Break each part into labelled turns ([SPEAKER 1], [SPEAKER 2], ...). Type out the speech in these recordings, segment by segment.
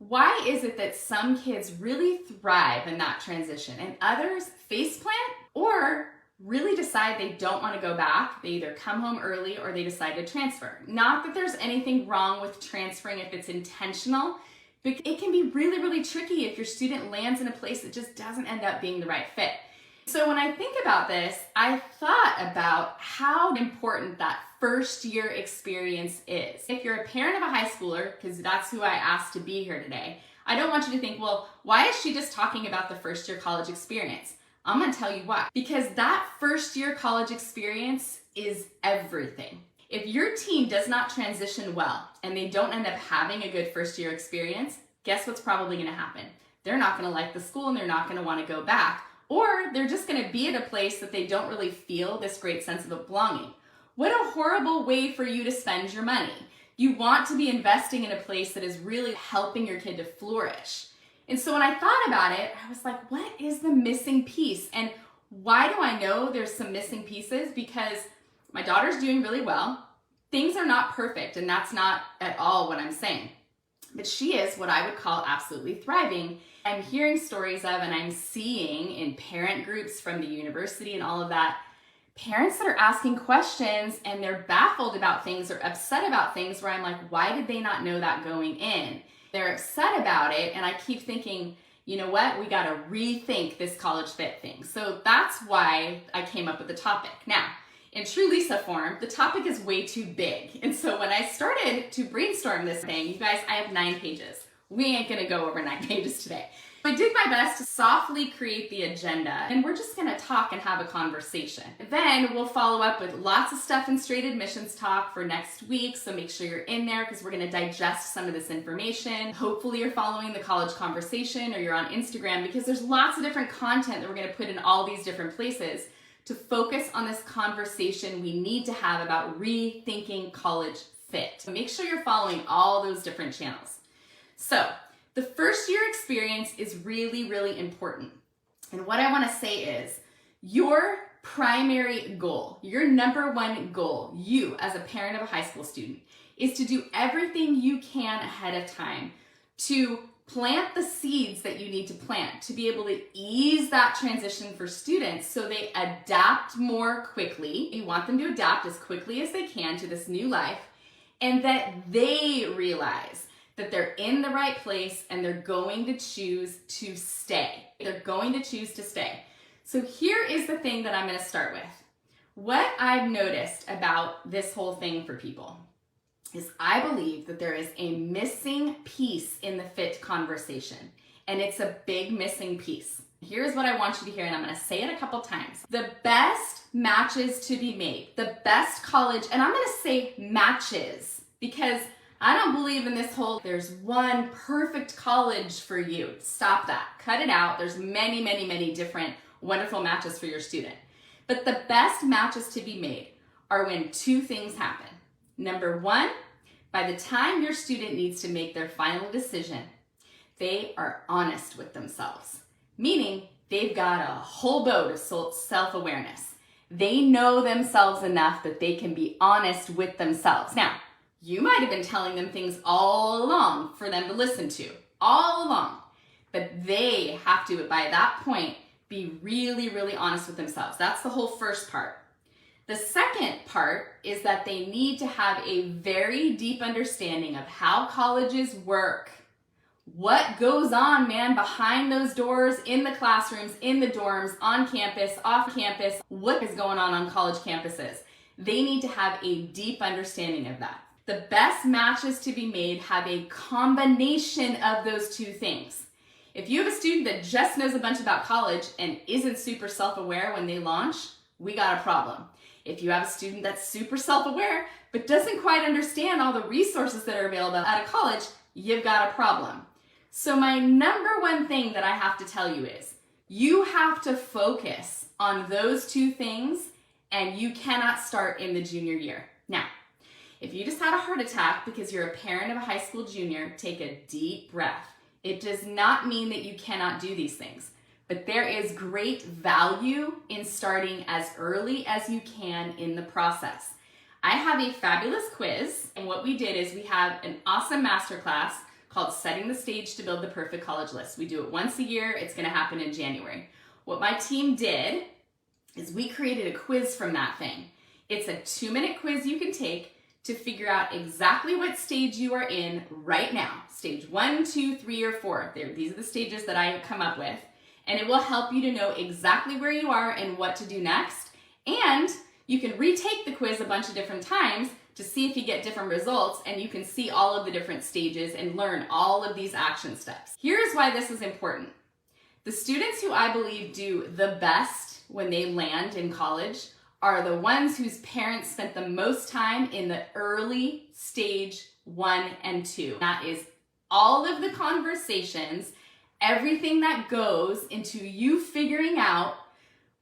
[SPEAKER 1] Why is it that some kids really thrive in that transition and others faceplant or really decide they don't want to go back? They either come home early or they decide to transfer. Not that there's anything wrong with transferring if it's intentional, but it can be really, really tricky if your student lands in a place that just doesn't end up being the right fit. So when I think about this, I thought about how important that first year experience is. If you're a parent of a high schooler, because that's who I asked to be here today, I don't want you to think, well, why is she just talking about the first year college experience? I'm gonna tell you why. Because that first year college experience is everything. If your teen does not transition well and they don't end up having a good first year experience, guess what's probably gonna happen? They're not gonna like the school and they're not gonna wanna go back. Or they're just gonna be at a place that they don't really feel this great sense of belonging. What a horrible way for you to spend your money. You want to be investing in a place that is really helping your kid to flourish. And so when I thought about it, I was like, what is the missing piece? And why do I know there's some missing pieces? Because my daughter's doing really well. Things are not perfect, and that's not at all what I'm saying. But she is what I would call absolutely thriving. I'm hearing stories of, and I'm seeing in parent groups from the university and all of that, parents that are asking questions and they're baffled about things or upset about things where I'm like, why did they not know that going in? They're upset about it, and I keep thinking, you know what, we gotta rethink this college fit thing. So that's why I came up with the topic. Now, in true Lisa form, the topic is way too big. And so when I started to brainstorm this thing, you guys, I have 9 pages. We ain't gonna go over 9 pages today. I did my best to softly create the agenda, and we're just gonna talk and have a conversation. Then we'll follow up with lots of stuff in Straight Admissions Talk for next week, so make sure you're in there because we're gonna digest some of this information. Hopefully you're following the college conversation or you're on Instagram, because there's lots of different content that we're gonna put in all these different places to focus on this conversation we need to have about rethinking college fit. So make sure you're following all those different channels. So, the first year experience is really, really important. And what I want to say is your primary goal, your number one goal, you as a parent of a high school student, is to do everything you can ahead of time to plant the seeds that you need to plant to be able to ease that transition for students so they adapt more quickly. You want them to adapt as quickly as they can to this new life, and that they realize that they're in the right place and they're going to choose to stay. They're going to choose to stay. So here is the thing that I'm going to start with. What I've noticed about this whole thing for people is I believe that there is a missing piece in the fit conversation, and it's a big missing piece. Here's what I want you to hear, and I'm going to say it a couple times. The best matches to be made, the best college, and I'm going to say matches, because I don't believe in this whole, there's one perfect college for you. Stop that. Cut it out. There's many, many, many different wonderful matches for your student. But the best matches to be made are when 2 things happen. Number 1, by the time your student needs to make their final decision, they are honest with themselves. Meaning they've got a whole boat of self-awareness. They know themselves enough that they can be honest with themselves. Now, you might have been telling them things all along for them to listen to, all along. But they have to, by that point, be really, really honest with themselves. That's the whole first part. The second part is that they need to have a very deep understanding of how colleges work. What goes on, man, behind those doors, in the classrooms, in the dorms, on campus, off campus, what is going on college campuses. They need to have a deep understanding of that. The best matches to be made have a combination of those 2 things. If you have a student that just knows a bunch about college and isn't super self-aware when they launch, we got a problem. If you have a student that's super self-aware but doesn't quite understand all the resources that are available at a college, you've got a problem. So my number one thing that I have to tell you is you have to focus on those 2 things, and you cannot start in the junior year. Now, if you just had a heart attack because you're a parent of a high school junior, take a deep breath. It does not mean that you cannot do these things, but there is great value in starting as early as you can in the process. I have a fabulous quiz, and what we did is we have an awesome masterclass called Setting the Stage to Build the Perfect College List. We do it once a year. It's going to happen in January. What my team did is we created a quiz from that thing. It's a 2-minute quiz you can take to figure out exactly what stage you are in right now. Stage 1, 2, 3, or 4. These are the stages that I come up with. And it will help you to know exactly where you are and what to do next. And you can retake the quiz a bunch of different times to see if you get different results, and you can see all of the different stages and learn all of these action steps. Here's why this is important. The students who I believe do the best when they land in college are the ones whose parents spent the most time in the early stage 1 and 2. That is all of the conversations, everything that goes into you figuring out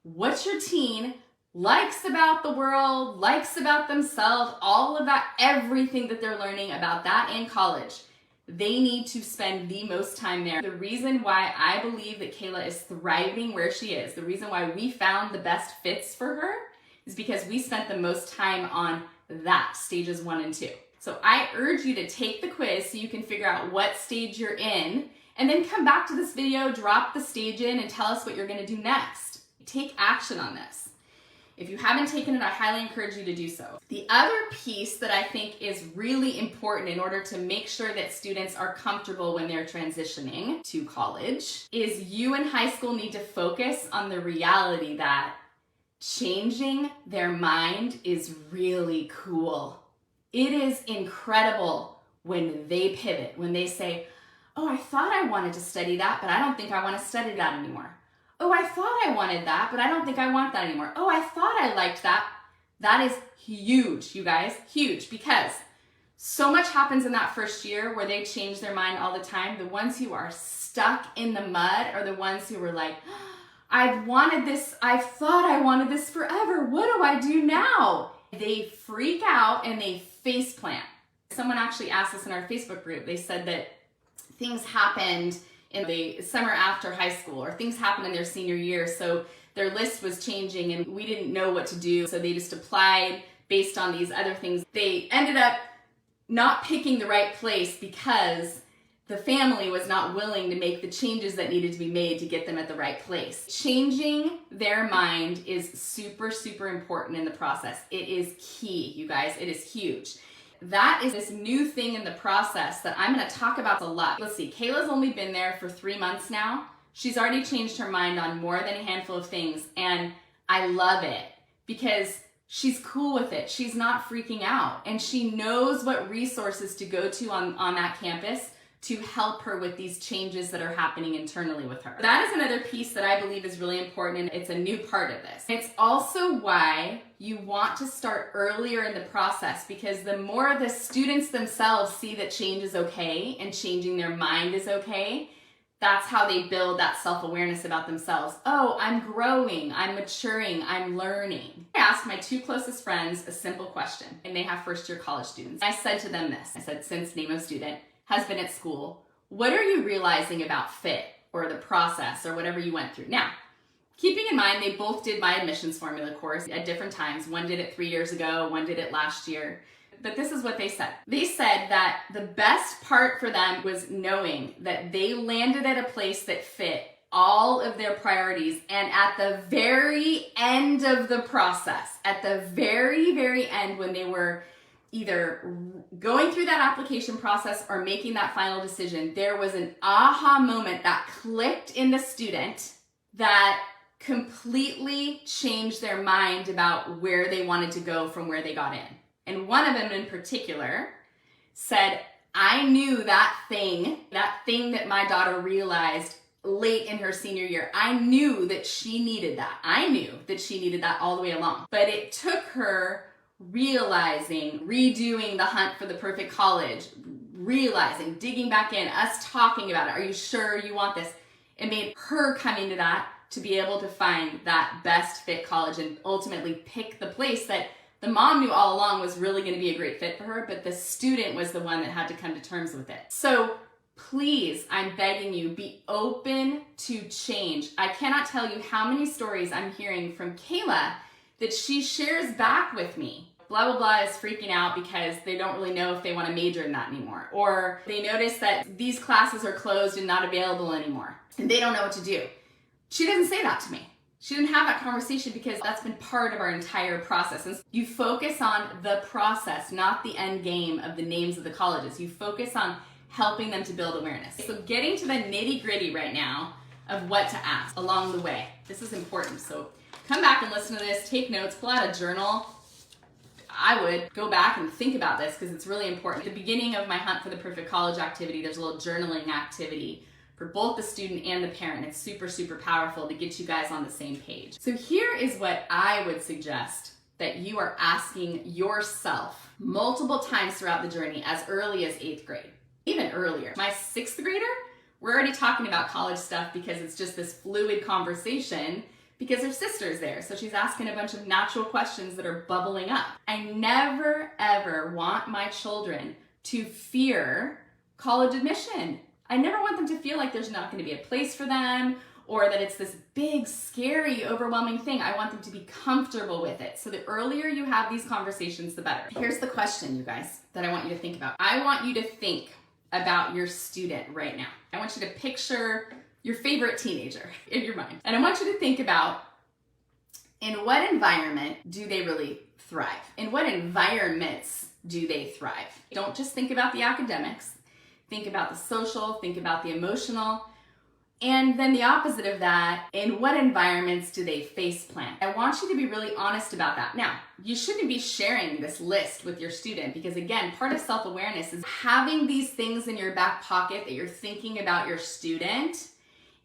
[SPEAKER 1] what your teen likes about the world, likes about themselves, all of that, everything that they're learning about that in college. They need to spend the most time there. The reason why I believe that Kayla is thriving where she is, the reason why we found the best fits for her, is because we spent the most time on that, stages 1 and 2. So I urge you to take the quiz so you can figure out what stage you're in, and then come back to this video, drop the stage in, and tell us what you're gonna do next. Take action on this. If you haven't taken it, I highly encourage you to do so. The other piece that I think is really important in order to make sure that students are comfortable when they're transitioning to college is you in high school need to focus on the reality that changing their mind is really cool. It is incredible when they pivot, when they say, oh, I thought I wanted to study that, but I don't think I want to study that anymore. Oh, I thought I wanted that, but I don't think I want that anymore. Oh, I thought I liked that. That is huge, you guys, huge, because so much happens in that first year where they change their mind all the time. The ones who are stuck in the mud are the ones who were like, I've wanted this, I thought I wanted this forever. What do I do now? They freak out and they face plant. Someone actually asked us in our Facebook group, they said that things happened in the summer after high school, or things happened in their senior year, so their list was changing and we didn't know what to do, so they just applied based on these other things. They ended up not picking the right place because the family was not willing to make the changes that needed to be made to get them at the right place. Changing their mind is super, super important in the process. It is key, you guys. It is huge. That is this new thing in the process that I'm going to talk about a lot. Let's see, Kayla's only been there for 3 months now. She's already changed her mind on more than a handful of things, and I love it because she's cool with it. She's not freaking out, and she knows what resources to go to on that campus to help her with these changes that are happening internally with her. That is another piece that I believe is really important, and it's a new part of this. It's also why you want to start earlier in the process, because the more the students themselves see that change is okay and changing their mind is okay, that's how they build that self-awareness about themselves. Oh, I'm growing, I'm maturing, I'm learning. I asked my 2 closest friends a simple question, and they have first-year college students. I said to them this, I said, since name of student has been at school, what are you realizing about fit or the process or whatever you went through? Now, keeping in mind they both did my admissions formula course at different times. One did it 3 years ago, one did it last year. But this is what they said. They said that the best part for them was knowing that they landed at a place that fit all of their priorities, and at the very end of the process, at the very, very end, when they were either going through that application process or making that final decision, there was an aha moment that clicked in the student that completely changed their mind about where they wanted to go from where they got in. And one of them in particular said, I knew that thing that my daughter realized late in her senior year. I knew that she needed that. I knew that she needed that all the way along. But it took her realizing, redoing the hunt for the perfect college, realizing, digging back in, us talking about it. Are you sure you want this? It made her coming to that to be able to find that best fit college and ultimately pick the place that the mom knew all along was really going to be a great fit for her, but the student was the one that had to come to terms with it. So please, I'm begging you, be open to change. I cannot tell you how many stories I'm hearing from Kayla that she shares back with me. blah, blah, blah is freaking out because they don't really know if they want to major in that anymore. Or they notice that these classes are closed and not available anymore, and they don't know what to do. She doesn't say that to me. She didn't have that conversation because that's been part of our entire process. And you focus on the process, not the end game of the names of the colleges. You focus on helping them to build awareness. So getting to the nitty-gritty right now of what to ask along the way. This is important. So come back and listen to this, take notes, pull out a journal. I would go back and think about this because it's really important. At the beginning of my Hunt for the Perfect College activity, there's a little journaling activity for both the student and the parent. It's super, super powerful to get you guys on the same page. So here is what I would suggest that you are asking yourself multiple times throughout the journey as early as 8th grade, even earlier. My 6th grader, we're already talking about college stuff because it's just this fluid conversation because her sister's there. So she's asking a bunch of natural questions that are bubbling up. I never, ever want my children to fear college admission. I never want them to feel like there's not going to be a place for them or that it's this big, scary, overwhelming thing. I want them to be comfortable with it. So the earlier you have these conversations, the better. Here's the question, you guys, that I want you to think about. I want you to think about your student right now. I want you to picture your favorite teenager in your mind. And I want you to think about, in what environment do they really thrive? In what environments do they thrive? Don't just think about the academics. Think about the social, think about the emotional, and then the opposite of that, in what environments do they face plant? I want you to be really honest about that. Now, you shouldn't be sharing this list with your student because again, part of self-awareness is having these things in your back pocket that you're thinking about your student,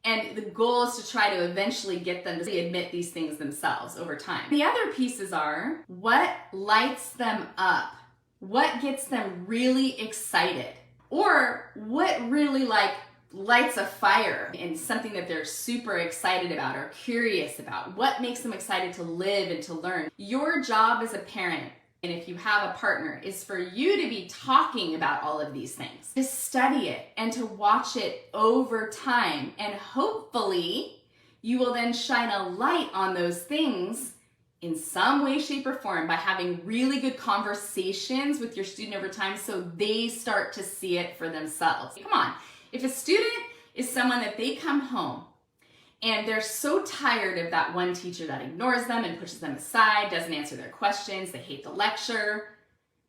[SPEAKER 1] and the goal is to try to eventually get them to admit these things themselves over time. The other pieces are, what lights them up? What gets them really excited? Or what really lights a fire in something that they're super excited about or curious about? What makes them excited to live and to learn? Your job as a parent, and if you have a partner, is for you to be talking about all of these things, to study it and to watch it over time. And hopefully you will then shine a light on those things in some way, shape, or form by having really good conversations with your student over time so they start to see it for themselves. Come on, if a student is someone that they come home and they're so tired of that one teacher that ignores them and pushes them aside, doesn't answer their questions, they hate the lecture,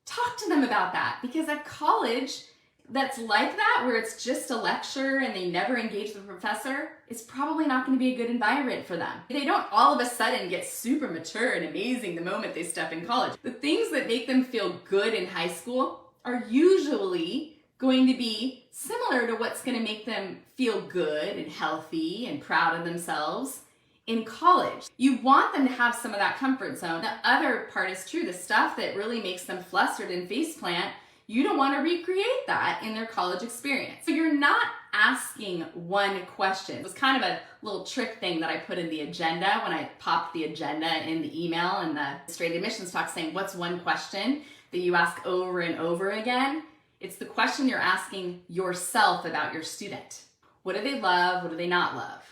[SPEAKER 1] talk to them about that. Because at college that's like that, where it's just a lecture and they never engage the professor, it's probably not going to be a good environment for them. They don't all of a sudden get super mature and amazing the moment they step in college. The things that make them feel good in high school are usually going to be similar to what's going to make them feel good and healthy and proud of themselves in college. You want them to have some of that comfort zone. The other part is true. The stuff that really makes them flustered and faceplant, you don't want to recreate that in their college experience. So you're not asking one question. It was kind of a little trick thing that I put in the agenda when I popped the agenda in the email and the straight admissions talk saying, what's one question that you ask over and over again? It's the question you're asking yourself about your student. What do they love? What do they not love?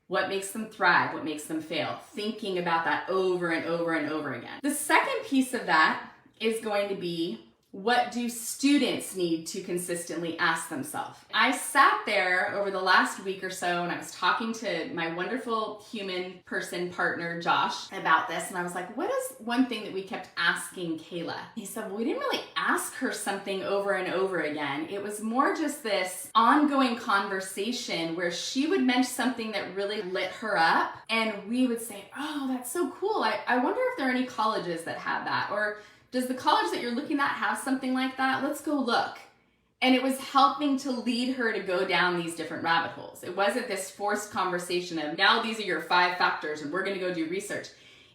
[SPEAKER 1] What makes them thrive? What makes them fail? Thinking about that over and over and over again. The second piece of that is going to be, what do students need to consistently ask themselves? I sat there over the last week or so and I was talking to my wonderful human person partner, Josh, about this. And I was like, what is one thing that we kept asking Kayla? He said, well, we didn't really ask her something over and over again. It was more just this ongoing conversation where she would mention something that really lit her up. And we would say, oh, that's so cool. I wonder if there are any colleges that have that. Or does the college that you're looking at have something like that? Let's go look. And it was helping to lead her to go down these different rabbit holes. It wasn't this forced conversation of, now these are your 5 factors and we're gonna go do research.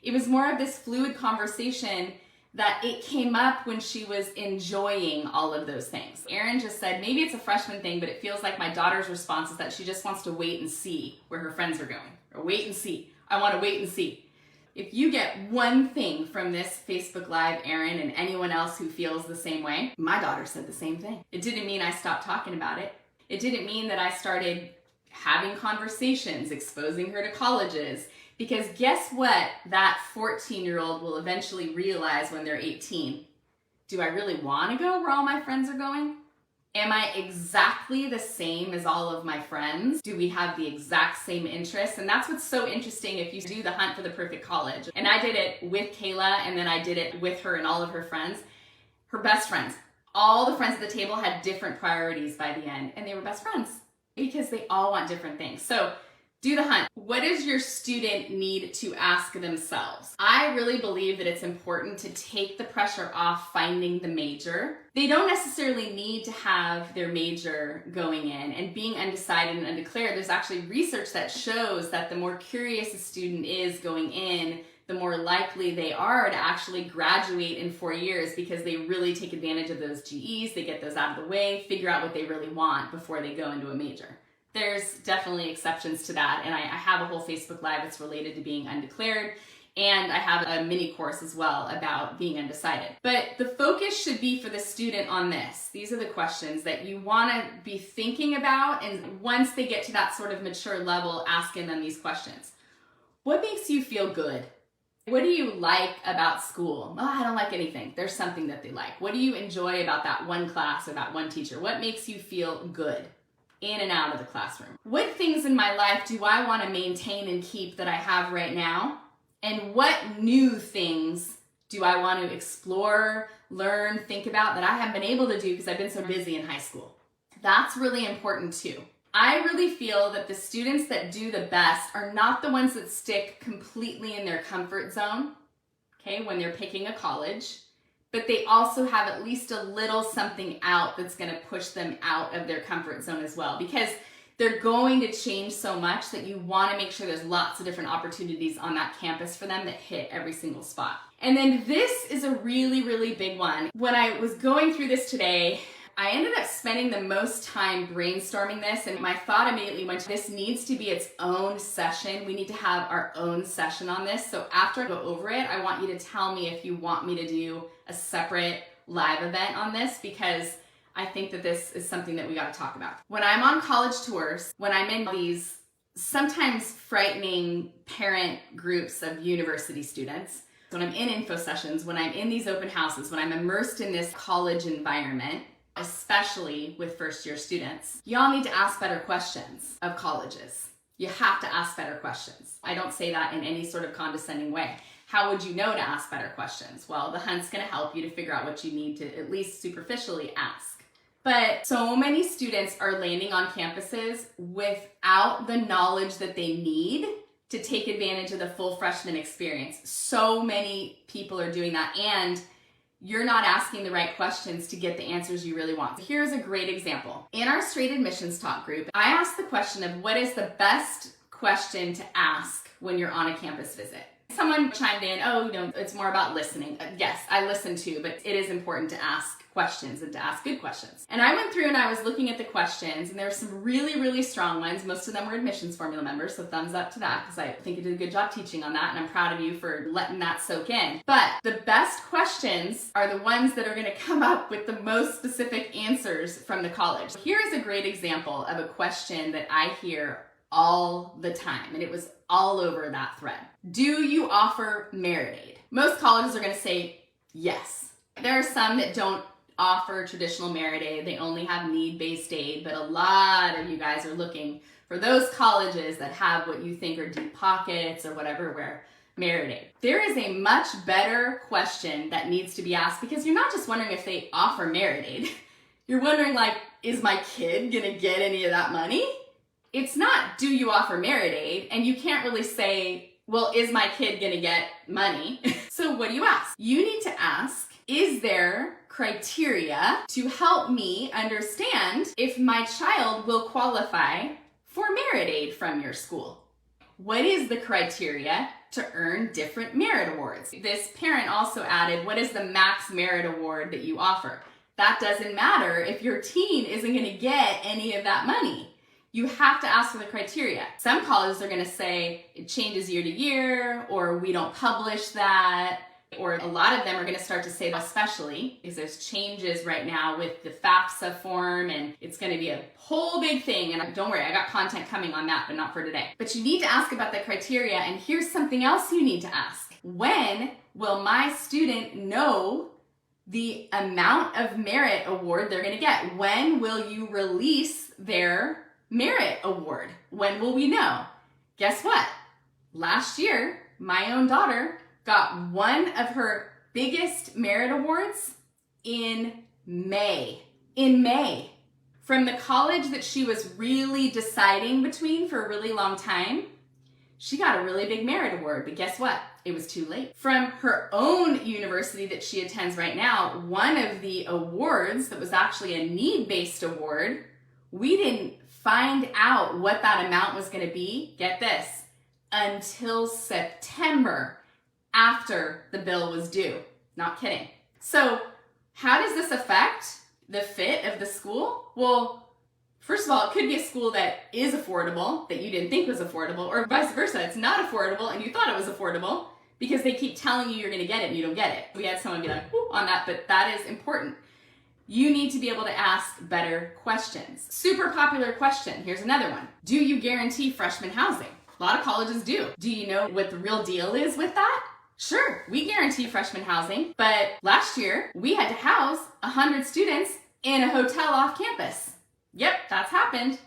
[SPEAKER 1] It was more of this fluid conversation that it came up when she was enjoying all of those things. Erin just said, maybe it's a freshman thing, but it feels like my daughter's response is that she just wants to wait and see where her friends are going. Or wait and see. I wanna wait and see. If you get one thing from this Facebook Live, Erin, and anyone else who feels the same way, my daughter said the same thing. It didn't mean I stopped talking about it. It didn't mean that I started having conversations, exposing her to colleges. Because guess what that 14-year-old will eventually realize when they're 18? Do I really want to go where all my friends are going? Am I exactly the same as all of my friends? Do we have the exact same interests? And that's what's so interesting if you do the hunt for the perfect college. And I did it with Kayla, and then I did it with her and all of her friends, her best friends. All the friends at the table had different priorities by the end, and they were best friends because they all want different things. So do the hunt. What does your student need to ask themselves? I really believe that it's important to take the pressure off finding the major. They don't necessarily need to have their major going in, and being undecided and undeclared, there's actually research that shows that the more curious a student is going in, the more likely they are to actually graduate in 4 years because they really take advantage of those GEs, they get those out of the way, figure out what they really want before they go into a major. There's definitely exceptions to that, and I have a whole Facebook Live that's related to being undeclared, and I have a mini course as well about being undecided. But the focus should be for the student on this. These are the questions that you want to be thinking about, and once they get to that sort of mature level, asking them these questions. What makes you feel good? What do you like about school? Oh, I don't like anything. There's something that they like. What do you enjoy about that one class or that one teacher? What makes you feel good in and out of the classroom? What things in my life do I want to maintain and keep that I have right now? And what new things do I want to explore, learn, think about that I haven't been able to do because I've been so busy in high school? That's really important too. I really feel that the students that do the best are not the ones that stick completely in their comfort zone, okay, when they're picking a college, but they also have at least a little something out that's going to push them out of their comfort zone as well, because they're going to change so much that you want to make sure there's lots of different opportunities on that campus for them that hit every single spot. And then this is a really, really big one. When I was going through this today, I ended up spending the most time brainstorming this, and my thought immediately went to this needs to be its own session. We need to have our own session on this. So after I go over it, I want you to tell me if you want me to do a separate live event on this, because I think that this is something that we got to talk about. When I'm on college tours, when I'm in these sometimes frightening parent groups of university students, when I'm in info sessions, when I'm in these open houses, when I'm immersed in this college environment, especially with first-year students, y'all need to ask better questions of colleges. You have to ask better questions. I don't say that in any sort of condescending way. How would you know to ask better questions? Well, the hunt's going to help you to figure out what you need to at least superficially ask. But so many students are landing on campuses without the knowledge that they need to take advantage of the full freshman experience. So many people are doing that, and you're not asking the right questions to get the answers you really want. Here's a great example. In our straight admissions talk group, I asked the question of what is the best question to ask when you're on a campus visit. Someone chimed in, oh, it's more about listening. Yes, I listen too, but it is important to ask questions and to ask good questions. And I went through and I was looking at the questions, and there were some really, really strong ones. Most of them were admissions formula members, so thumbs up to that, because I think you did a good job teaching on that, and I'm proud of you for letting that soak in. But the best questions are the ones that are going to come up with the most specific answers from the college. Here is a great example of a question that I hear all the time, and it was all over that thread. Do you offer merit aid? Most colleges are going to say yes. There are some that don't offer traditional merit aid. They only have need-based aid, but a lot of you guys are looking for those colleges that have what you think are deep pockets or whatever, where merit aid. There is a much better question that needs to be asked, because you're not just wondering if they offer merit aid. You're wondering, like, is my kid gonna get any of that money? It's not, do you offer merit aid? And you can't really say, well, is my kid gonna get money? So what do you ask? You need to ask, is there criteria to help me understand if my child will qualify for merit aid from your school? What is the criteria to earn different merit awards? This parent also added, what is the max merit award that you offer? That doesn't matter if your teen isn't going to get any of that money. You have to ask for the criteria. Some colleges are going to say it changes year to year, or we don't publish that. Or a lot of them are going to start to say, especially because there's changes right now with the FAFSA form, and it's going to be a whole big thing. And don't worry, I got content coming on that, but not for today. But you need to ask about the criteria, and here's something else you need to ask. When will my student know the amount of merit award they're going to get? When will you release their merit award? When will we know? Guess what? Last year, my own daughter got one of her biggest merit awards in May. In May. From the college that she was really deciding between for a really long time, she got a really big merit award, but guess what? It was too late. From her own university that she attends right now, one of the awards that was actually a need-based award, we didn't find out what that amount was going to be, get this, until September, after the bill was due. Not kidding. So how does this affect the fit of the school? Well, first of all, it could be a school that is affordable that you didn't think was affordable, or vice versa. It's not affordable and you thought it was affordable because they keep telling you you're going to get it and you don't get it. We had someone be like, whoo, on that, but that is important. You need to be able to ask better questions. Super popular question. Here's another one. Do you guarantee freshman housing? A lot of colleges do. Do you know what the real deal is with that? Sure, we guarantee freshman housing, but last year we had to house 100 students in a hotel off campus. Yep, that's happened.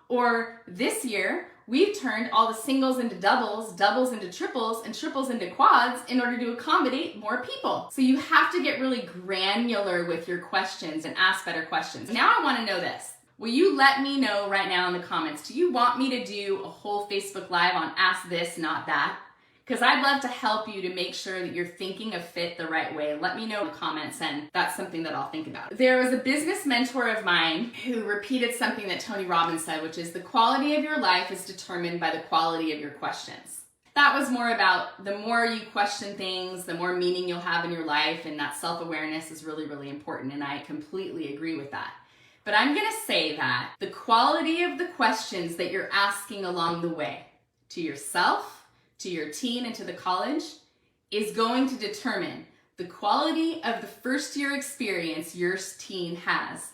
[SPEAKER 1] Or this year, we've turned all the singles into doubles, doubles into triples, and triples into quads in order to accommodate more people. So you have to get really granular with your questions and ask better questions. Now I want to know this. Will you let me know right now in the comments, do you want me to do a whole Facebook Live on Ask This, Not That? Because I'd love to help you to make sure that you're thinking of fit the right way. Let me know in the comments, and that's something that I'll think about. There was a business mentor of mine who repeated something that Tony Robbins said, which is the quality of your life is determined by the quality of your questions. That was more about the more you question things, the more meaning you'll have in your life, and that self-awareness is really, really important, and I completely agree with that. But I'm gonna say that the quality of the questions that you're asking along the way to yourself, to your teen, and to the college is going to determine the quality of the first year experience your teen has.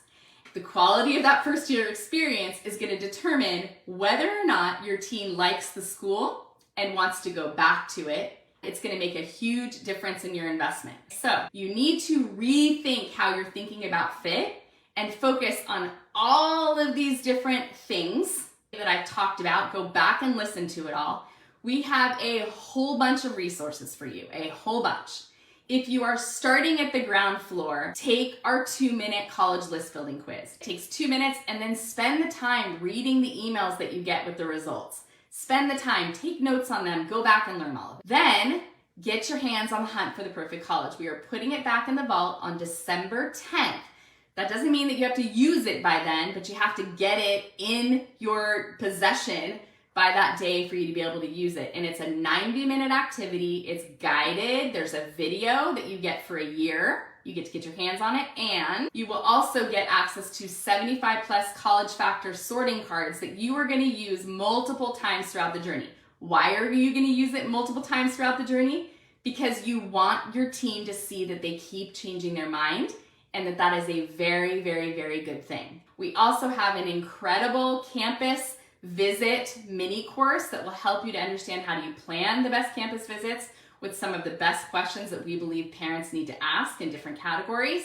[SPEAKER 1] The quality of that first year experience is going to determine whether or not your teen likes the school and wants to go back to it. It's going to make a huge difference in your investment. So you need to rethink how you're thinking about fit and focus on all of these different things that I've talked about. Go back and listen to it all. We have a whole bunch of resources for you, a whole bunch. If you are starting at the ground floor, take our 2-minute college list building quiz. It takes 2 minutes, and then spend the time reading the emails that you get with the results. Spend the time, take notes on them, go back and learn all of it. Then get your hands on the hunt for the perfect college. We are putting it back in the vault on December 10th. That doesn't mean that you have to use it by then, but you have to get it in your possession by that day for you to be able to use it. And it's a 90-minute activity. It's guided. There's a video that you get for a year. You get to get your hands on it. And you will also get access to 75 plus College Factor sorting cards that you are going to use multiple times throughout the journey. Why are you going to use it multiple times throughout the journey? Because you want your teen to see that they keep changing their mind, and that is a very, very, very good thing. We also have an incredible campus visit mini course that will help you to understand how do you plan the best campus visits with some of the best questions that we believe parents need to ask in different categories.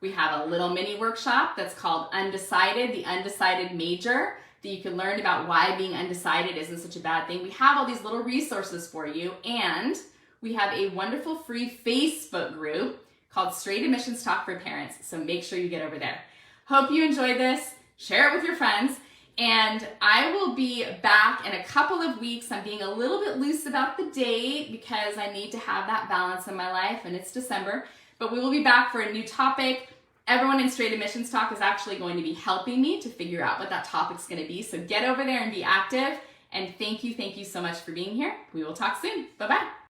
[SPEAKER 1] We have a little mini workshop that's called Undecided, the Undecided Major, that you can learn about why being undecided isn't such a bad thing. We have all these little resources for you, and we have a wonderful free Facebook group called Straight Admissions Talk for Parents, so make sure you get over there. Hope you enjoyed this. Share it with your friends. And I will be back in a couple of weeks. I'm being a little bit loose about the date because I need to have that balance in my life, and it's December. But we will be back for a new topic. Everyone in Straight Admissions Talk is actually going to be helping me to figure out what that topic's going to be. So get over there and be active. And thank you so much for being here. We will talk soon. Bye-bye.